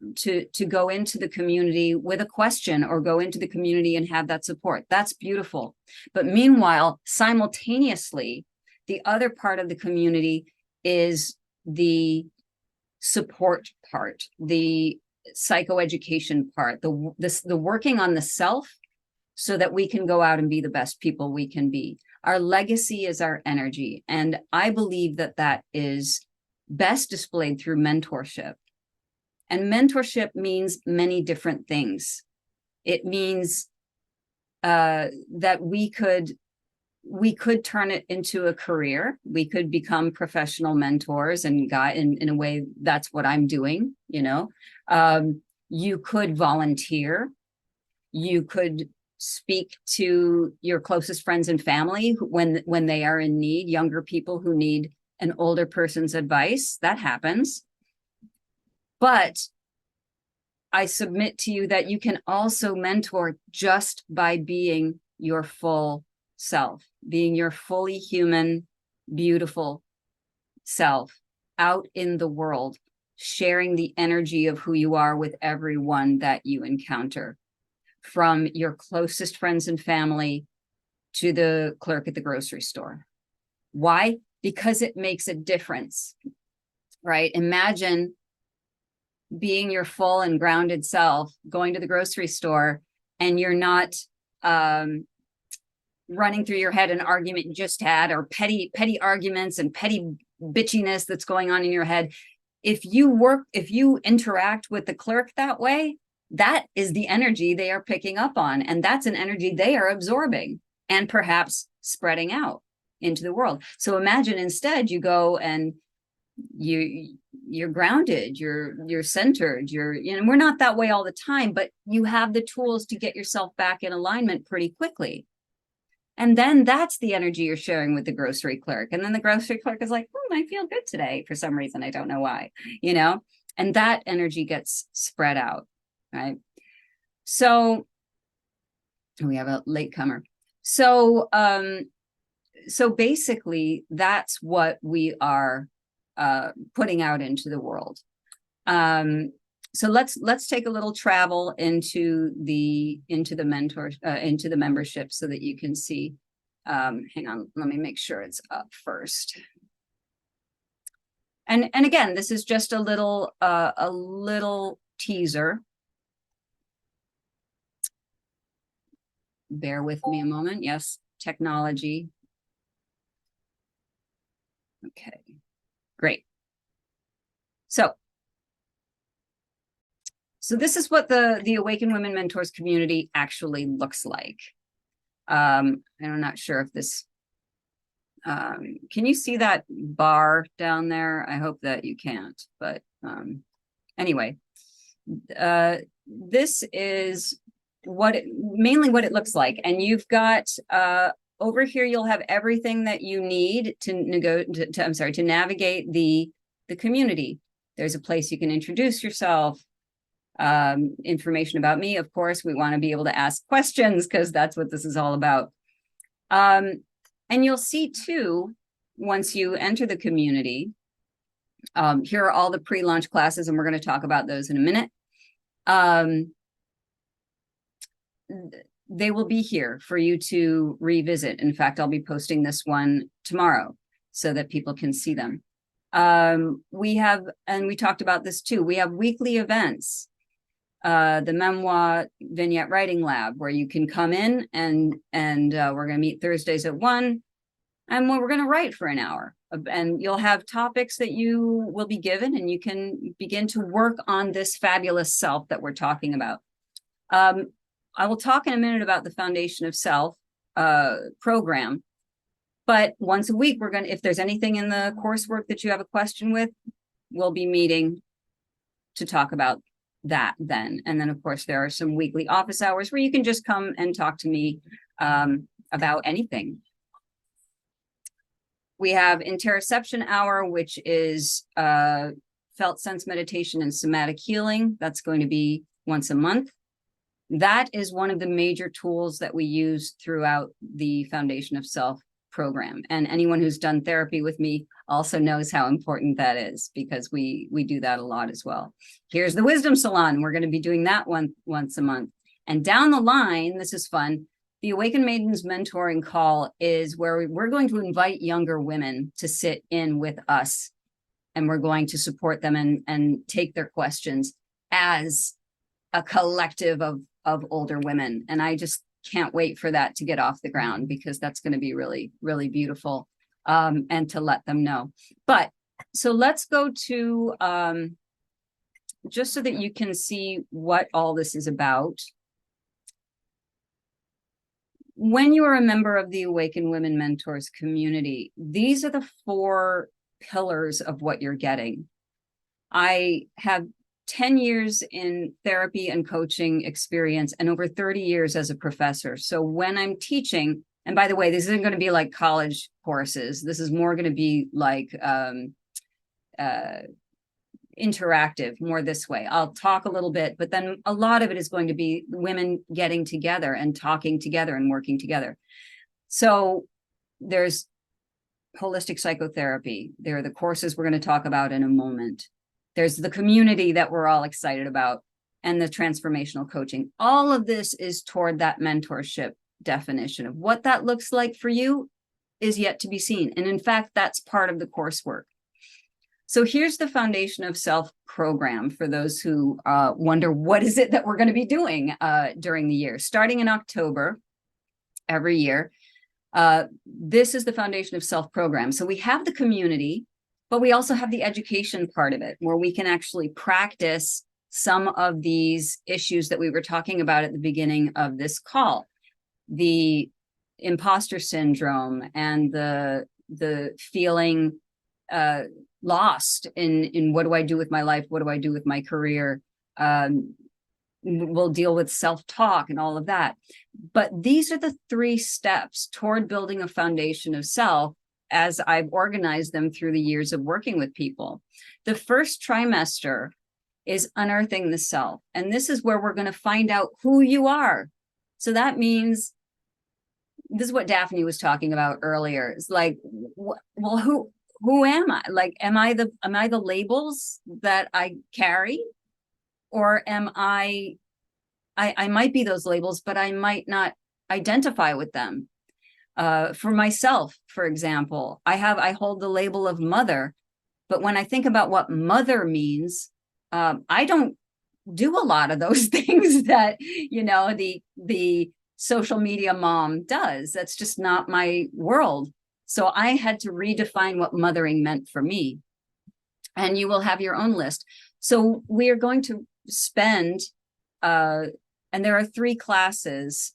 go into the community with a question, or go into the community and have that support. That's beautiful. But meanwhile, simultaneously, the other part of the community is the support part, the psychoeducation part, the working on the self, so that we can go out and be the best people we can be. Our legacy is our energy. And I believe that that is best displayed through mentorship. And mentorship means many different things. It means that we could turn it into a career. We could become professional mentors and guide in a way. That's what I'm doing. You could volunteer. You could speak to your closest friends and family when they are in need, younger people who need an older person's advice. That happens. But I submit to you that you can also mentor just by being your full self, being your fully human, beautiful self out in the world, sharing the energy of who you are with everyone that you encounter, from your closest friends and family to the clerk at the grocery store. Why? Because it makes a difference, right? Imagine being your full and grounded self, going to the grocery store, and you're not running through your head an argument you just had, or petty arguments and petty bitchiness that's going on in your head. If you interact with the clerk that way, that is the energy they are picking up on. And that's an energy they are absorbing and perhaps spreading out into the world. So imagine instead you go and you're grounded, you're centered, we're not that way all the time, but you have the tools to get yourself back in alignment pretty quickly. And then that's the energy you're sharing with the grocery clerk. And then the grocery clerk is like, I feel good today for some reason. I don't know why, and that energy gets spread out, right? So we have a latecomer. So basically that's what we are putting out into the world. So let's take a little travel into the membership so that you can see. Hang on, let me make sure it's up first. And again, this is just a little teaser. Bear with me a moment. Yes, technology. Okay, great. So this is what the Awakened Women Mentors community actually looks like. I'm not sure if this, can you see that bar down there? I hope that you can't, but Anyway, this is mainly what it looks like. And you've got, over here, you'll have everything that you need to navigate the community. There's a place you can introduce yourself, information about me. Of course, we want to be able to ask questions because that's what this is all about. And you'll see too, once you enter the community, here are all the pre-launch classes, and we're going to talk about those in a minute. They will be here for you to revisit. In fact, I'll be posting this one tomorrow so that people can see them. We have, and we talked about this too, we have weekly events. The Memoir Vignette Writing Lab, where you can come in and we're going to meet Thursdays at 1, and we're going to write for an hour. And you'll have topics that you will be given, and you can begin to work on this fabulous self that we're talking about. I will talk in a minute about the Foundation of Self program, but once a week, if there's anything in the coursework that you have a question with, we'll be meeting to talk about that then. And then, of course, there are some weekly office hours where you can just come and talk to me about anything. We have interoception hour, which is felt sense meditation and somatic healing. That's going to be once a month. That is one of the major tools that we use throughout the Foundation of Self program. And anyone who's done therapy with me also knows how important that is, because we do that a lot as well. Here's the Wisdom Salon. We're going to be doing that once a month. And down the line, this is fun, the Awakened Maidens Mentoring Call is where we're going to invite younger women to sit in with us, and we're going to support them and take their questions as a collective of older women. And I just can't wait for that to get off the ground, because that's going to be really, really beautiful, and to let them know. But so let's go to, just so that you can see what all this is about. When you are a member of the Awakened Women Mentors community, these are the 4 pillars of what you're getting. I have 10 years in therapy and coaching experience and over 30 years as a professor. So when I'm teaching, and by the way, this isn't going to be like college courses. This is more going to be like interactive, more this way. I'll talk a little bit, but then a lot of it is going to be women getting together and talking together and working together. So there's holistic psychotherapy. There are the courses we're going to talk about in a moment. There's the community that we're all excited about, and the transformational coaching. All of this is toward that mentorship definition. Of what that looks like for you is yet to be seen. And in fact, that's part of the coursework. So here's the Foundation of Self program for those who wonder, what is it that we're going to be doing during the year? Starting in October every year, this is the Foundation of Self program. So we have the community, but we also have the education part of it, where we can actually practice some of these issues that we were talking about at the beginning of this call. The imposter syndrome and the feeling lost in what do I do with my life? What do I do with my career? We'll deal with self-talk and all of that. But these are the 3 steps toward building a foundation of self, as I've organized them through the years of working with people. The first trimester is unearthing the self. And this is where we're going to find out who you are. So that means, this is what Daphne was talking about earlier. It's like, well, who am I? Like, am I the labels that I carry? Or am I might be those labels, but I might not identify with them. For myself, for example, I hold the label of mother, but when I think about what mother means, I don't do a lot of those things that, the social media mom does. That's just not my world. So I had to redefine what mothering meant for me. And you will have your own list. So we are going to spend, and there are 3 classes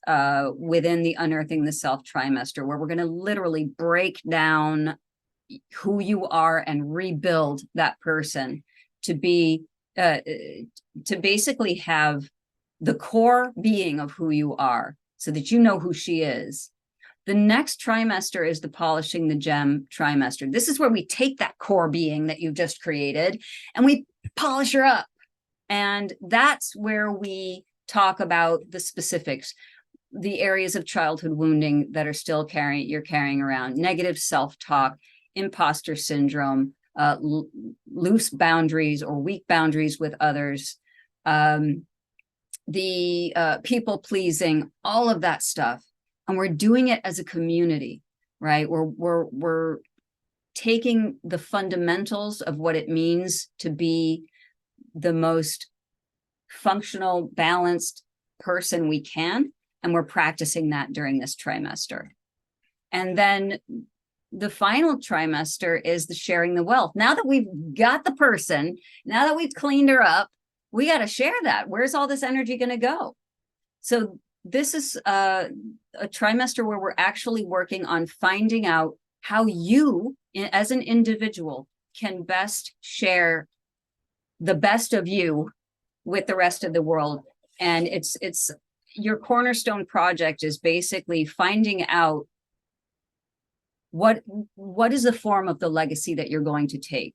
within the Unearthing the Self trimester, where we're going to literally break down who you are and rebuild that person to be to basically have the core being of who you are so that you know who she is. The next trimester is the polishing the gem trimester. This is where we take that core being that you've just created and we polish her up. And that's where we talk about the specifics, the areas of childhood wounding that are still you're carrying around, negative self-talk, imposter syndrome, loose boundaries or weak boundaries with others, the people pleasing, all of that stuff. And we're doing it as a community, right? We're taking the fundamentals of what it means to be the most functional, balanced person we can, and we're practicing that during this trimester. And then the final trimester is the sharing the wealth. Now that we've got the person, now that we've cleaned her up, we got to share that. Where's all this energy going to go? So this is a trimester where we're actually working on finding out how you, as an individual, can best share the best of you with the rest of the world. And it's your cornerstone project is basically finding out what is the form of the legacy that you're going to take.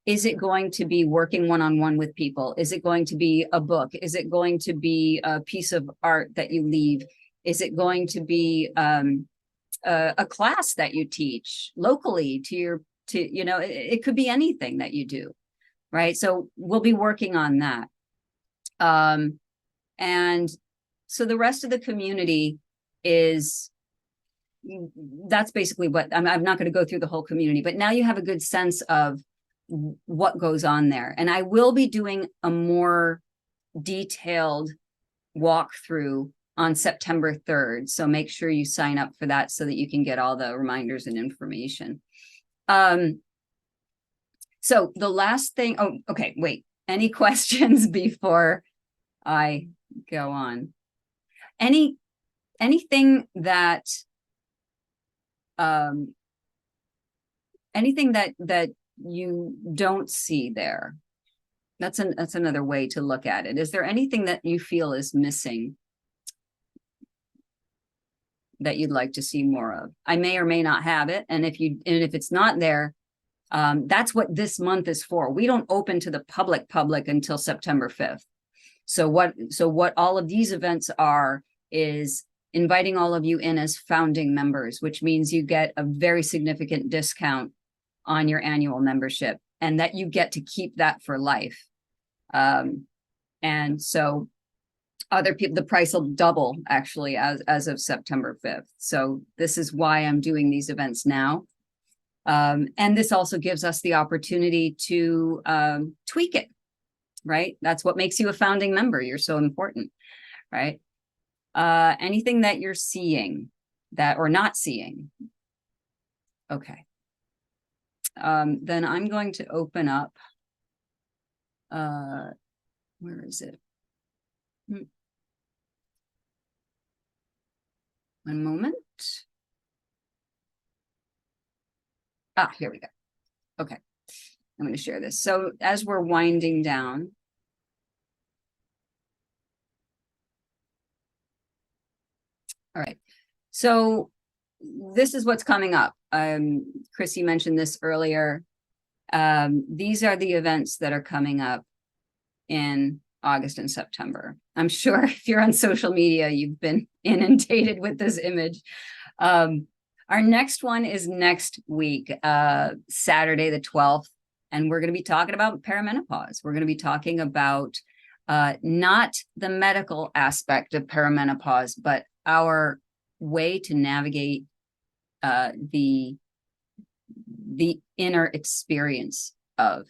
Is it going to be working one-on-one with people? Is it going to be a book? Is it going to be a piece of art that you leave? Is it going to be a class that you teach locally it could be anything that you do, right? So we'll be working on that. And so the rest of the community that's basically what, I'm not going to go through the whole community, but now you have a good sense of what goes on there. And I will be doing a more detailed walkthrough on September 3rd. So make sure you sign up for that so that you can get all the reminders and information. So the last thing, okay, wait, any questions before I go on? Anything that you don't see there? That's another way to look at it. Is there anything that you feel is missing that you'd like to see more of? I may or may not have it, and if it's not there, that's what this month is for. We don't open to the public until September 5th. So what all of these events are is inviting all of you in as founding members, which means you get a very significant discount on your annual membership, and that you get to keep that for life. And so other people, the price will double actually as of September 5th. So this is why I'm doing these events now. And this also gives us the opportunity to tweak it, right? That's what makes you a founding member. You're so important, right? Anything that you're seeing that or not seeing. Okay. Then I'm going to open up, where is it? One moment. Here we go. Okay, I'm going to share this. So as we're winding down, all right, so this is what's coming up. Chrissy mentioned this earlier. These are the events that are coming up in August and September. I'm sure if you're on social media, you've been inundated with this image. Our next one is next week, Saturday the 12th, and we're going to be talking about perimenopause. We're going to be talking about not the medical aspect of perimenopause, but our way to navigate the inner experience of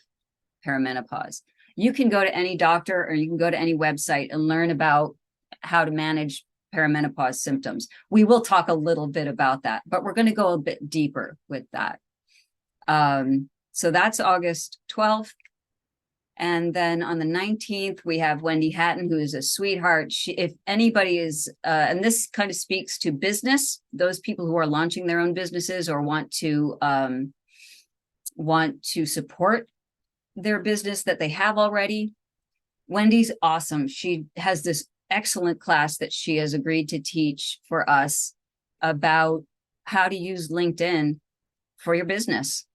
perimenopause. You can go to any doctor or you can go to any website and learn about how to manage perimenopause symptoms. We will talk a little bit about that, but we're going to go a bit deeper with that. So that's August 12th. And then on the 19th, we have Wendy Hatton, who is a sweetheart. If anybody is, and this kind of speaks to business, those people who are launching their own businesses or want to support their business that they have already. Wendy's awesome. She has this excellent class that she has agreed to teach for us about how to use LinkedIn for your business.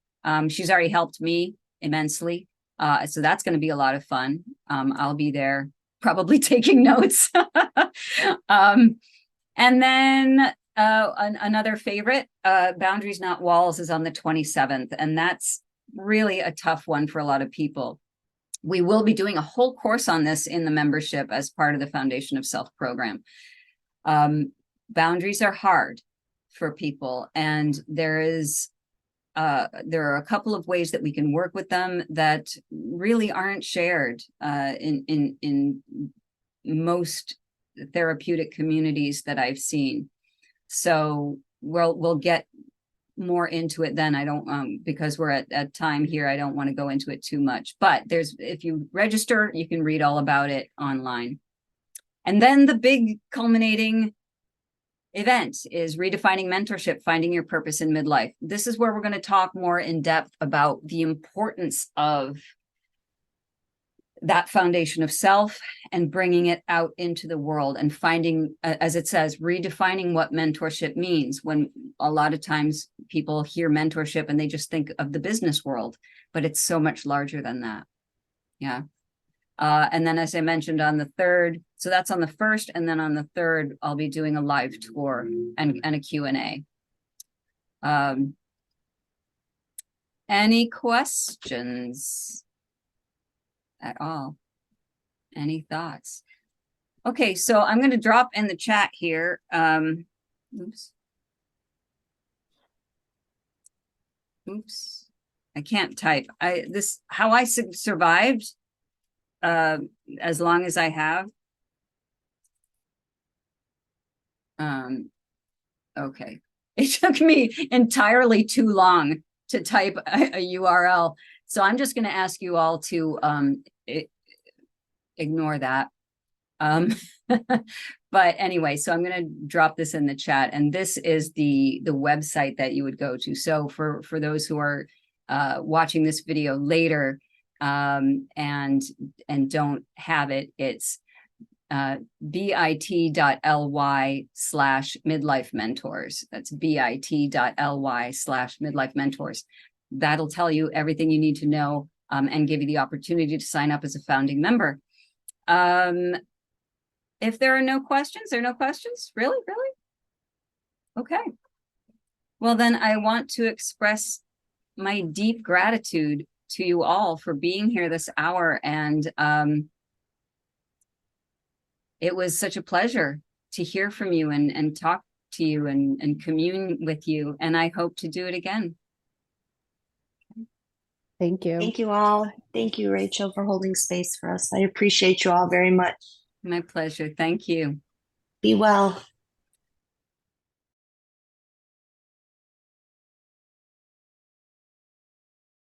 She's already helped me immensely. So that's going to be a lot of fun. I'll be there probably taking notes. And then another favorite, Boundaries Not Walls, is on the 27th. And that's really a tough one for a lot of people. We will be doing a whole course on this in the membership as part of the Foundation of Self program. Boundaries are hard for people, and there are a couple of ways that we can work with them that really aren't shared in most therapeutic communities that I've seen. So we'll get more into it then. I don't because we're at time here, I don't want to go into it too much, but if you register, you can read all about it online. And then the big culminating event is Redefining Mentorship, Finding Your Purpose in Midlife. This is where we're going to talk more in depth about the importance of that foundation of self and bringing it out into the world and finding, as it says, redefining what mentorship means. When a lot of times people hear mentorship and they just think of the business world, but it's so much larger than that. Yeah. And then, as I mentioned, on the 3rd, so that's on the 1st, and then on the 3rd, I'll be doing a live tour and a Q&A. Any questions at all? Any thoughts? Okay, so I'm going to drop in the chat here. Oops. I can't type. How I survived as long as I have. Okay. It took me entirely too long to type a URL. So I'm just going to ask you all to ignore that. But anyway, so I'm going to drop this in the chat, and this is the website that you would go to. So for those who are watching this video later and don't have it, it's bit.ly/midlife mentors. That's bit.ly/midlife mentors. That'll tell you everything you need to know and give you the opportunity to sign up as a founding member. If there are no questions, there are no questions? Really? Okay. Well, then I want to express my deep gratitude to you all for being here this hour. And it was such a pleasure to hear from you and talk to you and commune with you. And I hope to do it again. Thank you. Thank you all. Thank you, Rachel, for holding space for us. I appreciate you all very much. My pleasure. Thank you. Be well.